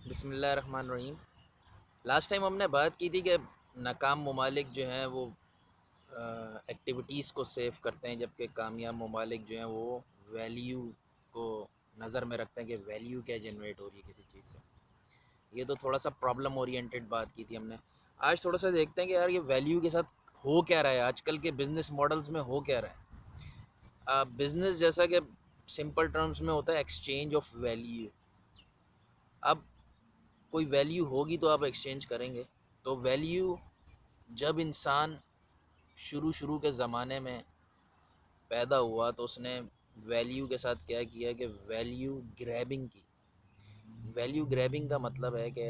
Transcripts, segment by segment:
बिस्मिल्लाहिर्रहमानिर्रहीम। Last time हमने बात की थी कि नाकाम ममालिक जो हैं वो एक्टिविटीज़ को सेव करते हैं, जबकि कामयाब ममालिक जो हैं वो वैल्यू को नज़र में रखते हैं कि वैल्यू क्या जनरेट हो रही है किसी चीज़ से। ये तो थोड़ा सा प्रॉब्लम ओरिएंटेड बात की थी हमने। आज थोड़ा सा देखते हैं कि यार ये वैल्यू के साथ हो क्या रहा है, आजकल के बिज़नेस मॉडल्स में हो क्या रहा है। बिज़नेस जैसा कि सिंपल टर्म्स में होता है एक्सचेंज ऑफ वैल्यू। अब कोई वैल्यू होगी तो आप एक्सचेंज करेंगे। तो वैल्यू जब इंसान शुरू शुरू के ज़माने में पैदा हुआ तो उसने वैल्यू के साथ क्या किया कि वैल्यू ग्रैबिंग की। वैल्यू ग्रैबिंग का मतलब है कि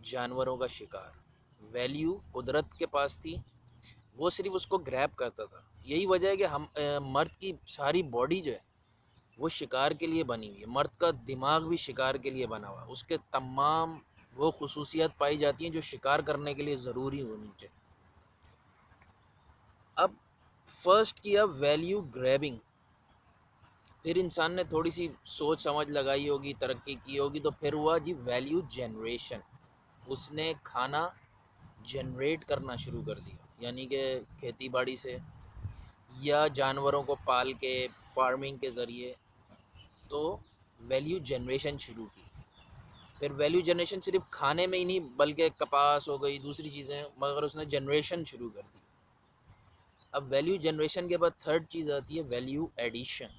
जानवरों का शिकार। वैल्यू कुदरत के पास थी, वो सिर्फ उसको ग्रैब करता था। यही वजह है कि हम मर्द की सारी बॉडी जो है वो शिकार के लिए बनी हुई है। मर्द का दिमाग भी शिकार के लिए बना हुआ है, उसके तमाम वो खसूसियात पाई जाती हैं जो शिकार करने के लिए ज़रूरी होनी चाहिए। अब फर्स्ट किया वैल्यू ग्रैबिंग, फिर इंसान ने थोड़ी सी सोच समझ लगाई होगी, तरक्की की होगी, तो फिर हुआ जी वैल्यू जनरेशन। उसने खाना जनरेट करना शुरू कर दिया, यानी कि खेती बाड़ी से या जानवरों को पाल के फार्मिंग के ज़रिए। तो वैल्यू जनरेशन शुरू की। फिर वैल्यू जनरेशन सिर्फ खाने में ही नहीं बल्कि कपास हो गई, दूसरी चीज़ें, मगर उसने जनरेशन शुरू कर दी। अब वैल्यू जनरेशन के बाद थर्ड चीज़ आती है वैल्यू एडिशन।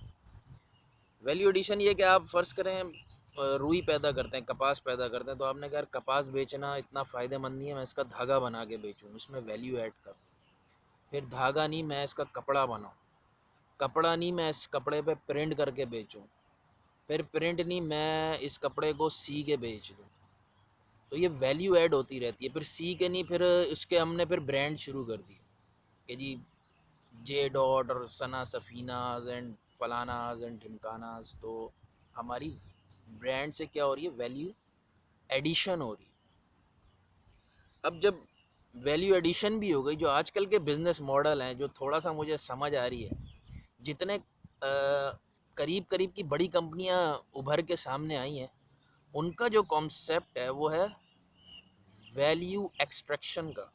वैल्यू एडिशन ये कि आप फ़र्ज़ करें रुई पैदा करते हैं, कपास पैदा करते हैं, तो आपने कहा कपास बेचना इतना फ़ायदेमंद नहीं है, मैं इसका धागा बना के बेचूँ, इसमें वैल्यू ऐड करूँ। फिर धागा नहीं, मैं इसका कपड़ा बनाऊँ। कपड़ा नहीं, मैं इस कपड़े पे प्रिंट करके बेचूँ। फिर प्रिंट नहीं, मैं इस कपड़े को सी के बेच दूँ। तो ये वैल्यू ऐड होती रहती है। फिर सी के नहीं, फिर इसके हमने फिर ब्रांड शुरू कर दिए कि जी जे डॉट और सना सफ़ीनाज एंड फलानाज एंड ढिमकानाज। तो हमारी ब्रांड से क्या हो रही है, वैल्यू एडिशन हो रही है। अब जब वैल्यू एडिशन भी हो गई, जो आजकल के बिज़नेस मॉडल हैं जो थोड़ा सा मुझे समझ आ रही है, जितने करीब करीब की बड़ी कंपनियां उभर के सामने आई हैं, उनका जो कॉन्सेप्ट है वो है वैल्यू एक्सट्रैक्शन का।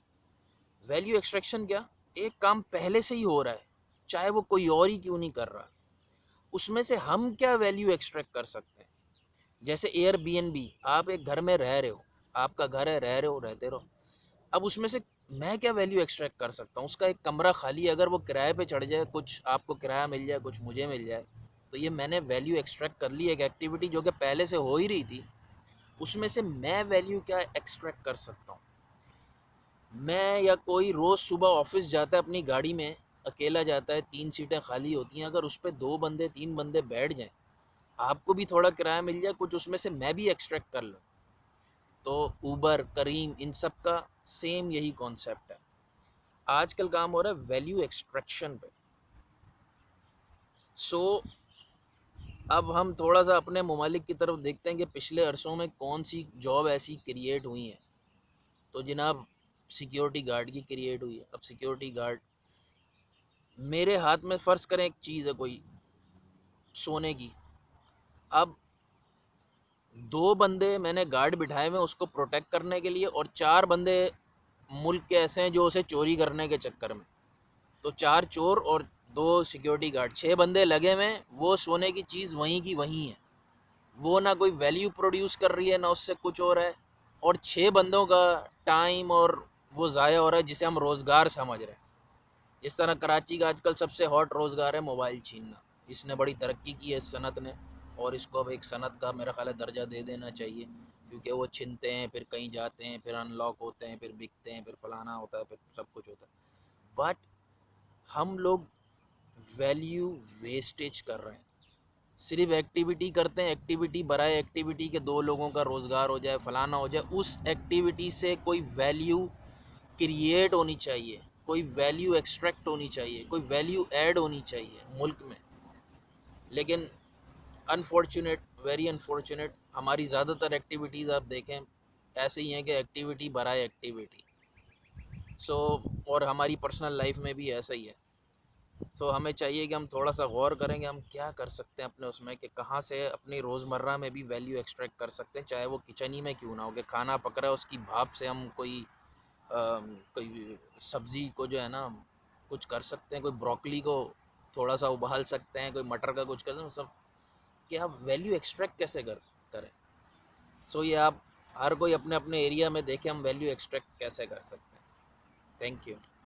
वैल्यू एक्सट्रैक्शन क्या, एक काम पहले से ही हो रहा है, चाहे वो कोई और ही क्यों नहीं कर रहा, उसमें से हम क्या वैल्यू एक्सट्रैक्ट कर सकते हैं। जैसे एयरबीएनबी, आप एक घर में रह रहे हो, आपका घर है, रह रहे हो, रहते रहो। अब उसमें से मैं क्या वैल्यू एक्सट्रैक्ट कर सकता हूँ। उसका एक कमरा खाली है, अगर वो किराए पे चढ़ जाए, कुछ आपको किराया मिल जाए, कुछ मुझे मिल जाए, तो ये मैंने वैल्यू एक्सट्रैक्ट कर ली। एक एक्टिविटी जो कि पहले से हो ही रही थी, उसमें से मैं वैल्यू क्या एक्सट्रैक्ट कर सकता हूँ। मैं या कोई रोज़ सुबह ऑफिस जाता है अपनी गाड़ी में, अकेला जाता है, 3 सीटें खाली होती हैं, अगर उस पर 2 बंदे 3 बंदे बैठ जाएं, आपको भी थोड़ा किराया मिल जाए, कुछ उसमें से मैं भी एक्सट्रैक्ट कर लूँ। तो ऊबर, करीम, इन सब का सेम यही कॉन्सेप्ट है। आजकल काम हो रहा है वैल्यू एक्सट्रैक्शन पे। सो अब हम थोड़ा सा अपने ममालिक की तरफ देखते हैं कि पिछले अरसों में कौन सी जॉब ऐसी क्रिएट हुई हैं। तो जनाब सिक्योरिटी गार्ड की क्रिएट हुई है। अब सिक्योरिटी गार्ड, मेरे हाथ में फ़र्ज़ करें एक चीज़ है कोई सोने की, अब 2 बंदे मैंने गार्ड बिठाए हुए उसको प्रोटेक्ट करने के लिए, और 4 बंदे मुल्क के ऐसे हैं जो उसे चोरी करने के चक्कर में। तो 4 चोर और 2 सिक्योरिटी गार्ड, 6 बंदे लगे हुए हैं। वो सोने की चीज़ वहीं की वहीं है, वो ना कोई वैल्यू प्रोड्यूस कर रही है, ना उससे कुछ हो रहा है, और 6 बंदों का टाइम और वो ज़ाया हो रहा है, जिसे हम रोज़गार समझ रहे हैं। इस तरह कराची का आजकल सबसे हॉट रोज़गार है मोबाइल छीनना। इसने बड़ी तरक्की की है इस सनत ने, और इसको अब एक सनत का मेरा ख्याल है दर्जा दे देना चाहिए, क्योंकि वो छीनते हैं, फिर कहीं जाते हैं, फिर अनलॉक होते हैं, फिर बिकते हैं, फिर फलाना होता है, फिर सब कुछ होता है। बट हम लोग वैल्यू वेस्टेज कर रहे हैं। सिर्फ एक्टिविटी करते हैं, एक्टिविटी बराए एक्टिविटी के 2 लोगों का रोज़गार हो जाए, फलाना हो जाए। उस एक्टिविटी से कोई वैल्यू क्रिएट होनी चाहिए, कोई वैल्यू एक्सट्रैक्ट होनी चाहिए, कोई वैल्यू ऐड होनी चाहिए मुल्क में। लेकिन अनफॉर्चुनेट, वेरी अनफॉर्चुनेट, हमारी ज़्यादातर एक्टिविटीज़ आप देखें ऐसे ही हैं कि एक्टिविटी बराए एक्टिविटी। सो और हमारी पर्सनल लाइफ में भी ऐसा ही है। सो हमें चाहिए कि हम थोड़ा सा गौर करेंगे हम क्या कर सकते हैं अपने उसमें, कि कहाँ से अपनी रोज़मर्रा में भी वैल्यू एक्सट्रैक्ट कर सकते हैं, चाहे वो किचन ही में क्यों ना हो, कि खाना पक रहा है उसकी भाप से हम कोई सब्ज़ी को जो है ना कुछ कर सकते हैं, कोई ब्रोकली को थोड़ा सा उबाल सकते हैं, कोई मटर का कुछ कर सकते हैं, सब कि आप वैल्यू एक्सट्रैक्ट कैसे करें। सो ये आप हर कोई अपने अपने एरिया में देखें हम वैल्यू एक्सट्रैक्ट कैसे कर सकते हैं। Thank you.